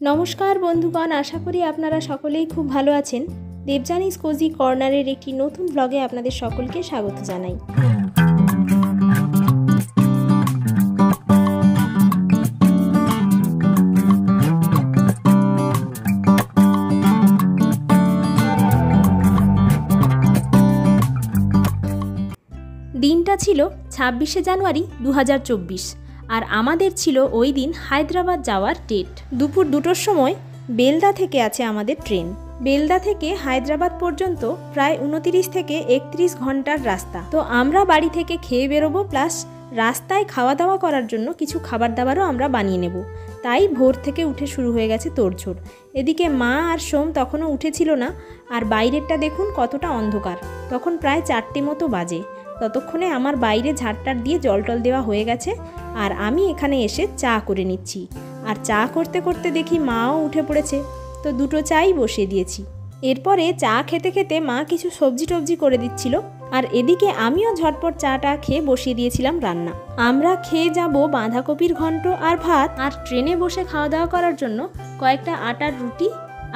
नमस्कार बंधुगण, आशा करी आपनारा सकलेई खूब भालो आछेन। देवजानीज कोजी कर्नारेर एकटी नतून ब्लगे आपनादेर सकलके स्वागत जानाई। दिनटा छिलो 26 জানুয়ারি 2024 আর আমাদের ছিল ওই দিন হায়দ্রাবাদ যাওয়ার ডেট। দুপুর 2টোর সময় বেলদা থেকে আছে আমাদের ট্রেন। বেলদা থেকে হায়দ্রাবাদ পর্যন্ত প্রায় 29 থেকে 31 ঘন্টার রাস্তা। তো আমরা বাড়ি থেকে খেয়ে বেরোবো, প্লাস রাস্তায় খাওয়া দাওয়া করার জন্য কিছু খাবার দাবারও আমরা বানিয়ে নেব। তাই ভোর থেকে উঠে শুরু হয়ে গেছে তোড়জোড়। এদিকে মা আর সোম তখনও উঠেছিল না, আর বাইরেরটা দেখুন কতটা অন্ধকার। তখন প্রায় 4টে মতো বাজে। ততক্ষণে আমার বাইরে ঝাড়টার দিয়ে জল টল দেওয়া হয়ে গেছে, আর আমি এখানে এসে চা করে নিচ্ছি। আর চা করতে করতে দেখি মাও উঠে পড়েছে, তো 2টো চাই বসিয়ে দিয়েছি। এরপরে চা খেতে খেতে মা কিছু সবজি টবজি করে দিচ্ছিল, আর এদিকে আমিও ঝটপট চাটা খেয়ে বসিয়ে দিয়েছিলাম রান্না। আমরা খেয়ে যাব বাঁধাকপির ঘন্ট আর ভাত, আর ট্রেনে বসে খাওয়া দাওয়া করার জন্য কয়েকটা আটার রুটি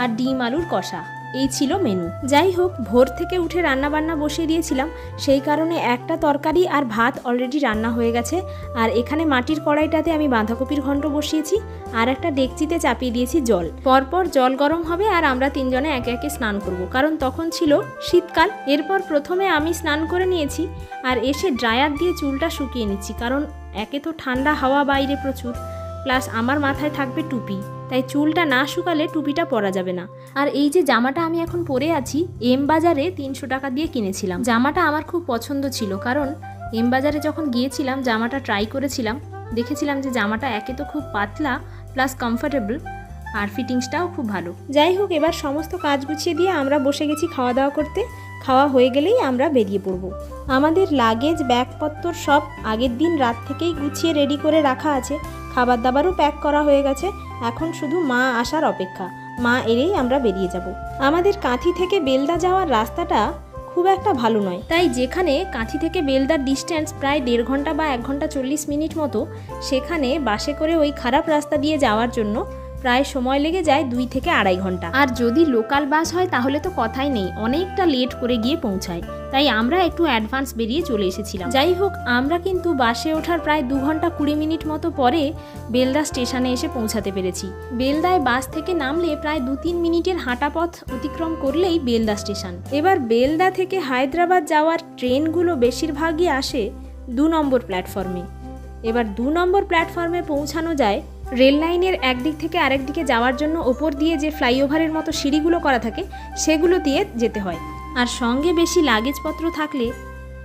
আর ডিম আলুর কষা, এই ছিল মেনু। যাই হোক, ভোর থেকে উঠে রান্না বান্না বসিয়ে দিয়েছিলাম, সেই কারণে একটা তরকারি আর ভাত অলরেডি রান্না হয়ে গেছে। আর এখানে মাটির কড়াইটাতে আমি বাঁধাকপির ঘন্ট বসিয়েছি, আর একটা ডেকচিতে চাপিয়ে দিয়েছি জল। পরপর জল গরম হবে আর আমরা তিনজনে একে একে স্নান করব, কারণ তখন ছিল শীতকাল। এরপর প্রথমে আমি স্নান করে নিয়েছি, আর এসে ড্রায়ার দিয়ে চুলটা শুকিয়ে নিচ্ছি, কারণ একে তো ঠান্ডা হাওয়া বাইরে প্রচুর, প্লাস আমার মাথায় থাকবে টুপি, তাই চুলটা না শুকালে টুপিটা পরা যাবে না। আর এই যে জামাটা আমি এখন পরে আছি, এম বাজারে 300 টাকা দিয়ে কিনেছিলাম। জামাটা আমার খুব পছন্দ ছিল, কারণ এম বাজারে যখন গিয়েছিলাম জামাটা ট্রাই করেছিলাম, দেখেছিলাম যে জামাটা একে তো খুব পাতলা, প্লাস কমফোর্টেবল, আর ফিটিংসটাও খুব ভালো। যাই হোক, এবার সমস্ত কাজ গুছিয়ে দিয়ে আমরা বসে গেছি খাওয়া দাওয়া করতে। খাওয়া হয়ে গেলেই আমরা বেরিয়ে পড়ব। আমাদের লাগেজ ব্যাগপত্র সব আগের দিন রাত থেকেই গুছিয়ে রেডি করে রাখা আছে। খাবার দাবারও প্যাক করা হয়ে গেছে, এখন শুধু মা আসার অপেক্ষা। মা এলেই আমরা বেরিয়ে যাব। আমাদের কাঁথি থেকে বেলদা যাওয়ার রাস্তাটা খুব একটা ভালো নয়, তাই যেখানে কাঁথি থেকে বেলদার ডিস্টেন্স প্রায় 1.5 ঘন্টা বা 1 ঘন্টা 40 মিনিট মতো, সেখানে বাসে করে ওই খারাপ রাস্তা দিয়ে যাওয়ার জন্য প্রায় সময় লেগে যায় 2 থেকে 2.5 ঘন্টা। আর যদি লোকাল বাস হয় তাহলে তো কথাই নেই, অনেকটা লেট করে গিয়ে পৌঁছায়। তাই আমরা একটু অ্যাডভান্স বেরিয়ে চলে এসেছিলাম। যাই হোক, আমরা কিন্তু বাসে ওঠার প্রায় 2 ঘন্টা 20 মিনিট মতো পরে বেলদা স্টেশনে এসে পৌঁছাতে পেরেছি। বেলদায় বাস থেকে নামলে প্রায় 2-3 মিনিটের হাঁটা পথ অতিক্রম করলেই বেলদা স্টেশন। এবার বেলদা থেকে হায়দ্রাবাদ যাওয়ার ট্রেনগুলো বেশিরভাগই আসে 2 নম্বর প্ল্যাটফর্মে। এবার 2 নম্বর প্ল্যাটফর্মে পৌঁছানো যায় রেল লাইনের একদিক থেকে আরেক দিকে যাওয়ার জন্য ওপর দিয়ে যে ফ্লাইওভারের মতো সিঁড়িগুলো করা থাকে, সেগুলো দিয়ে যেতে হয়। আর সঙ্গে বেশি লাগেজপত্র থাকলে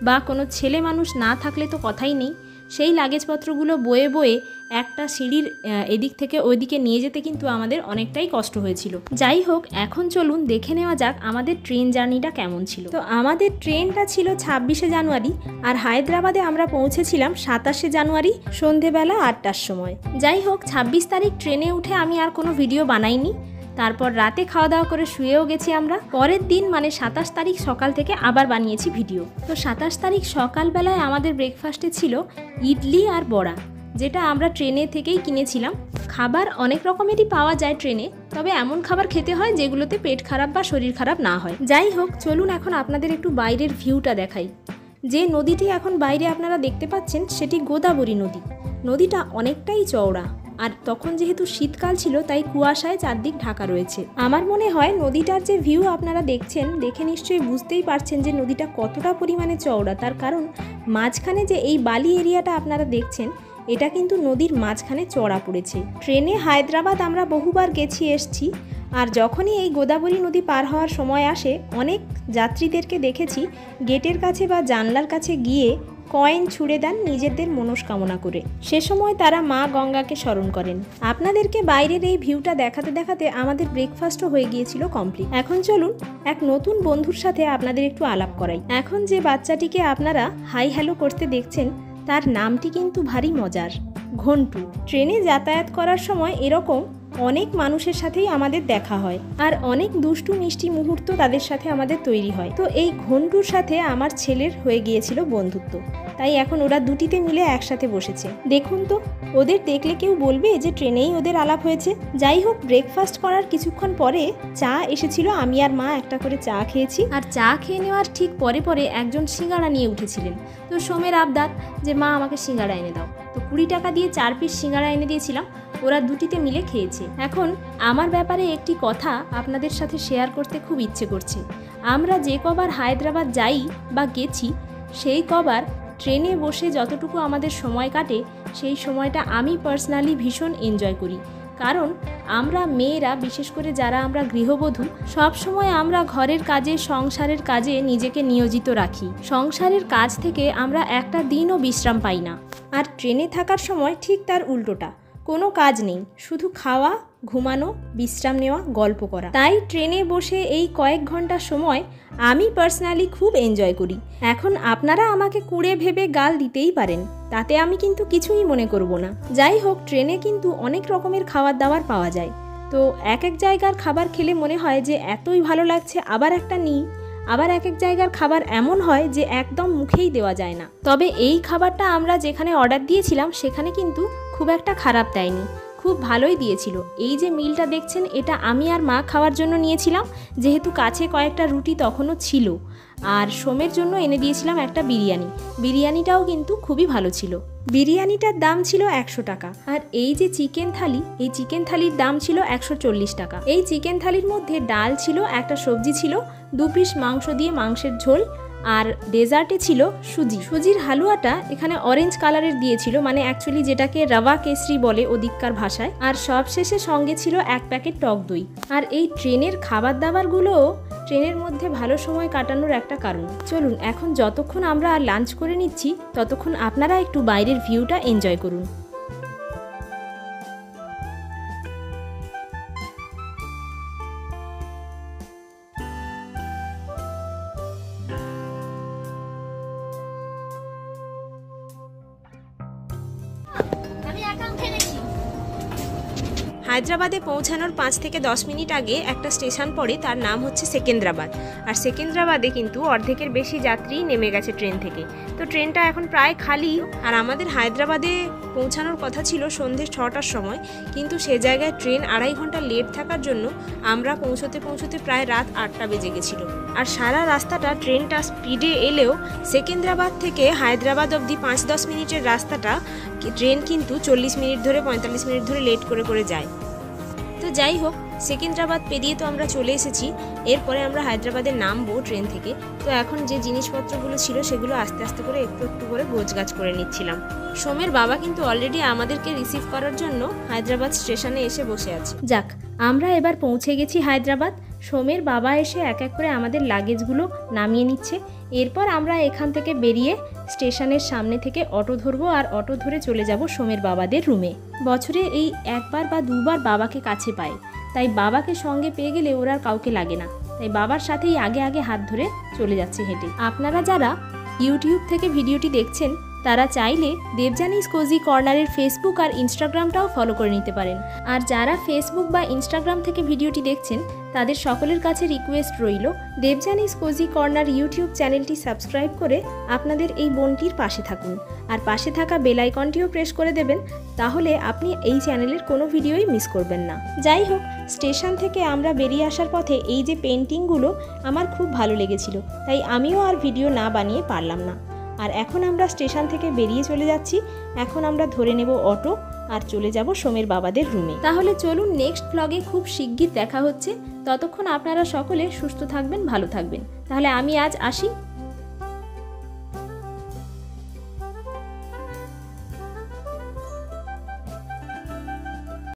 বা কোনো ছেলে মানুষ না থাকলে তো কথাই নেই, সেই লাগেজপত্রগুলো বয়ে বয়ে একটা সিঁড়ির এদিক থেকে ওইদিকে নিয়ে যেতে কিন্তু আমাদের অনেকটাই কষ্ট হয়েছিল। যাই হোক, এখন চলুন দেখে নেওয়া যাক আমাদের ট্রেন জার্নিটা কেমন ছিল। তো আমাদের ট্রেনটা ছিল 26 জানুয়ারি, আর হায়দ্রাবাদে আমরা পৌঁছেছিলাম 27 জানুয়ারি সন্ধেবেলা 8টার সময়। যাই হোক, 26 তারিখ ট্রেনে উঠে আমি আর কোনো ভিডিও বানাইনি। তারপর রাতে খাওয়া দাওয়া করে শুয়েও গেছি আমরা। পরের দিন মানে 27 তারিখ সকাল থেকে আবার বানিয়েছি ভিডিও। তো 27 তারিখ সকালবেলায় আমাদের ব্রেকফাস্টে ছিল ইডলি আর বড়া, যেটা আমরা ট্রেনে থেকেই কিনেছিলাম। খাবার অনেক রকমেরই পাওয়া যায় ট্রেনে, তবে এমন খাবার খেতে হয় যেগুলোতে পেট খারাপ বা শরীর খারাপ না হয়। যাই হোক, চলুন এখন আপনাদের একটু বাইরের ভিউটা দেখাই। যে নদীটি এখন বাইরে আপনারা দেখতে পাচ্ছেন, সেটি গোদাবরী নদী। নদীটা অনেকটাই চওড়া, আর তখন যেহেতু শীতকাল ছিল তাই কুয়াশায় চারদিক ঢাকা রয়েছে। আমার মনে হয় নদীটার যে ভিউ আপনারা দেখছেন, দেখে নিশ্চয়ই বুঝতেই পারছেন যে নদীটা কতটা পরিমাণে চওড়া। তার কারণ মাঝখানে যে এই বালি এরিয়াটা আপনারা দেখছেন, এটা কিন্তু নদীর মাঝখানে চড়া পড়েছে। ট্রেনে হায়দ্রাবাদ আমরা বহুবার গেছি এসছি, আর যখনই এই গোদাবরী নদী পার হওয়ার সময় আসে, অনেক যাত্রীদেরকে দেখেছি গেটের কাছে বা জানলার কাছে গিয়ে কয়েন ছুঁড়ে দেন নিজেদের মনস্কামনা করে। সে সময় তারা মা গঙ্গাকে স্মরণ করেন। আপনাদেরকে বাইরের এই ভিউটা দেখাতে দেখাতে আমাদের ব্রেকফাস্টও হয়ে গিয়েছিল কমপ্লিট। এখন চলুন এক নতুন বন্ধুর সাথে আপনাদের একটু আলাপ করাই। এখন যে বাচ্চাটিকে আপনারা হাই হ্যালো করতে দেখছেন, তার নামটি কিন্তু ভারী মজার। ঘন্টু। ট্রেনে যাতায়াত করার সময় এরকম অনেক মানুষের সাথেই আমাদের দেখা হয় আর অনেক দুষ্টু মিষ্টি মুহূর্ত তাদের সাথে আমাদের তৈরি হয়। তো এই ঘন্টুর সাথে আমার ছেলের হয়ে গিয়েছিল বন্ধুত্ব, তাই এখন ওরা দুটিতে মিলে একসাথে বসেছে। দেখুন তো, ওদের দেখলে কেউ বলবে যে ট্রেনেই ওদের আলাপ হয়েছে। যাই হোক, ব্রেকফাস্ট করার কিছুক্ষণ পরে চা এসেছিল, আমি আর মা একটা করে চা খেয়েছি। আর চা খেয়ে নেওয়ার ঠিক পরে পরে একজন সিঙ্গাড়া নিয়ে উঠেছিলেন। তো সোমের আবদার যে মা আমাকে সিঙ্গাড়া এনে দাও। তো 20 টাকা দিয়ে 4 পিস সিঙ্গাড়া এনে দিয়েছিলাম, ওরা দুটিতে মিলে খেয়েছে। এখন আমার ব্যাপারে একটি কথা আপনাদের সাথে শেয়ার করতে খুব ইচ্ছে করছে। আমরা যে কবার হায়দ্রাবাদ যাই বা গেছি, সেই কবার ট্রেনে বসে যতটুকু আমাদের সময় কাটে, সেই সময়টা আমি পার্সোনালি ভীষণ এনজয় করি। কারণ আমরা মেয়েরা, বিশেষ করে যারা আমরা গৃহবধূ, সব সময় আমরা ঘরের কাজে, সংসারের কাজে নিজেকে নিয়োজিত রাখি। সংসারের কাজ থেকে আমরা একটা দিনও বিশ্রাম পাই না। আর ট্রেনে থাকার সময় ঠিক তার উল্টোটা, কোনো কাজ নেই, শুধু খাওয়া, ঘুমানো, বিশ্রাম নেওয়া, গল্প করা। তাই ট্রেনে বসে এই কয়েক ঘন্টা সময় আমি পার্সোনালি খুব এনজয় করি। এখন আপনারা আমাকে কুড়ে ভেবে গাল দিতেই পারেন, তাতে আমি কিন্তু কিছুই মনে করব না। যাই হোক, ট্রেনে কিন্তু অনেক রকমের খাবার দাবার পাওয়া যায়। তো এক এক জায়গার খাবার খেলে মনে হয় যে এতই ভালো লাগছে আবার একটা নিই। আবার এক এক জায়গার খাবার এমন হয় যে একদম মুখেই দেওয়া যায় না। তবে এই খাবারটা আমরা যেখানে অর্ডার দিয়েছিলাম সেখানে কিন্তু খুব একটা খারাপ দেয়নি, খুব ভালোই দিয়েছিল। এই যে মিলটা দেখছেন, এটা আমি আর মা খাওয়ার জন্য নিয়েছিলাম, যেহেতু কাছে কয়েকটা রুটি তখনও ছিল। আর সোমের জন্য এনে দিয়েছিলাম একটা বিরিয়ানি। বিরিয়ানিটাও কিন্তু খুবই ভালো ছিল। বিরিয়ানিটার দাম ছিল 100 টাকা। আর এই যে চিকেন থালি, এই চিকেন থালির দাম ছিল 140 টাকা। এই চিকেন থালির মধ্যে ডাল ছিল, একটা সবজি ছিল, 2 পিস মাংস দিয়ে মাংসের ঝোল, আর ডেজার্টে ছিল সুজি। সুজির হালুয়াটা এখানে অরেঞ্জ কালারের দিয়েছিল, মানে অ্যাকচুয়ালি যেটাকে রাভা কেশরি বলে ওদিককার ভাষায়। আর সবশেষে সঙ্গে ছিল 1 প্যাকেট টক দই। আর এই ট্রেনের খাবার দাবারগুলোও ট্রেনের মধ্যে ভালো সময় কাটানোর একটা কারণ। চলুন, এখন যতক্ষণ আমরা লাঞ্চ করে নিচ্ছি, ততক্ষণ আপনারা একটু বাইরের ভিউটা এনজয় করুন। হায়দ্রাবাদে পৌঁছানোর 5 থেকে 10 মিনিট আগে একটা স্টেশন পড়ে, তার নাম হচ্ছে সেকেন্দ্রাবাদ। আর সেকেন্দ্রাবাদে কিন্তু অর্ধেকের বেশি যাত্রী নেমে গেছে ট্রেন থেকে। তো ট্রেনটা এখন প্রায় খালি। আর আমাদের হায়দ্রাবাদে পৌঁছানোর কথা ছিল সন্ধ্যে 6টার সময়, কিন্তু সে জায়গায় ট্রেন 2.5 ঘন্টা লেট থাকার জন্য আমরা পৌঁছতে পৌঁছতে প্রায় রাত 8টা বেজে গেছিল। আর সারা রাস্তাটা ট্রেনটা স্পিডে এলেও সেকেন্দ্রাবাদ থেকে হায়দ্রাবাদ অবধি 5-10 মিনিটের রাস্তাটা ট্রেন কিন্তু 40 মিনিট ধরে, 45 মিনিট ধরে লেট করে যায়। তো যাই হোক, সেকেন্দ্রাবাদ পেরিয়ে তো আমরা চলে এসেছি। এরপরে আমরা হায়দ্রাবাদে নামবো ট্রেন থেকে। তো এখন যে জিনিসপত্রগুলো ছিল সেগুলো আস্তে আস্তে করে একটু একটু করে গোছগাছ করে নিচ্ছিলাম। সোমের বাবা কিন্তু অলরেডি আমাদেরকে রিসিভ করার জন্য হায়দ্রাবাদ স্টেশনে এসে বসে আছে। যাক, আমরা এবার পৌঁছে গেছি হায়দ্রাবাদ। সোমের বাবা এসে এক এক করে আমাদের লাগেজগুলো নামিয়ে নিচ্ছে। এরপর আমরা এখান থেকে বেরিয়ে স্টেশনের সামনে থেকে অটো ধরবো, আর অটো ধরে চলে যাব সোমের বাবাদের রুমে। বছরে এই একবার বা দুবার বাবাকে কাছে পায়, তাই বাবাকে সঙ্গে পেয়ে গেলে ওরা আর কাউকে লাগে না। তাই বাবার সাথেই আগে আগে হাত ধরে চলে যাচ্ছে হেঁটে। আপনারা যারা ইউটিউব থেকে ভিডিওটি দেখছেন, তারা চাইলে দেবযানীস কোজি কর্নারের ফেসবুক আর ইনস্টাগ্রামটাও ফলো করে নিতে পারেন। আর যারা ফেসবুক বা ইনস্টাগ্রাম থেকে ভিডিওটি দেখছেন, তাদের সকলের কাছে রিকোয়েস্ট রইল, দেবযানীস কোজি কর্নার ইউটিউব চ্যানেলটি সাবস্ক্রাইব করে আপনাদের এই বোনটির পাশে থাকুন। আর পাশে থাকা বেল আইকনটিও প্রেস করে দেবেন, তাহলে আপনি এই চ্যানেলের কোনো ভিডিওই মিস করবেন না। যাই হোক, স্টেশন থেকে আমরা বেরিয়ে আসার পথে এই যে পেন্টিংগুলো আমার খুব ভালো লেগেছিল, তাই আমিও আর ভিডিও না বানিয়ে পারলাম না। আর এখন আমরা স্টেশন থেকে বেরিয়ে চলে যাচ্ছি। এখন আমরা ধরে নেব অটো আর চলে যাব সোমের বাবাদের রুমে। তাহলে চলুন, নেক্সট ব্লগে খুব শিগগির দেখা হচ্ছে। ততক্ষণ আপনারা সকলে সুস্থ থাকবেন, ভালো থাকবেন। তাহলে আমি আজ আসি।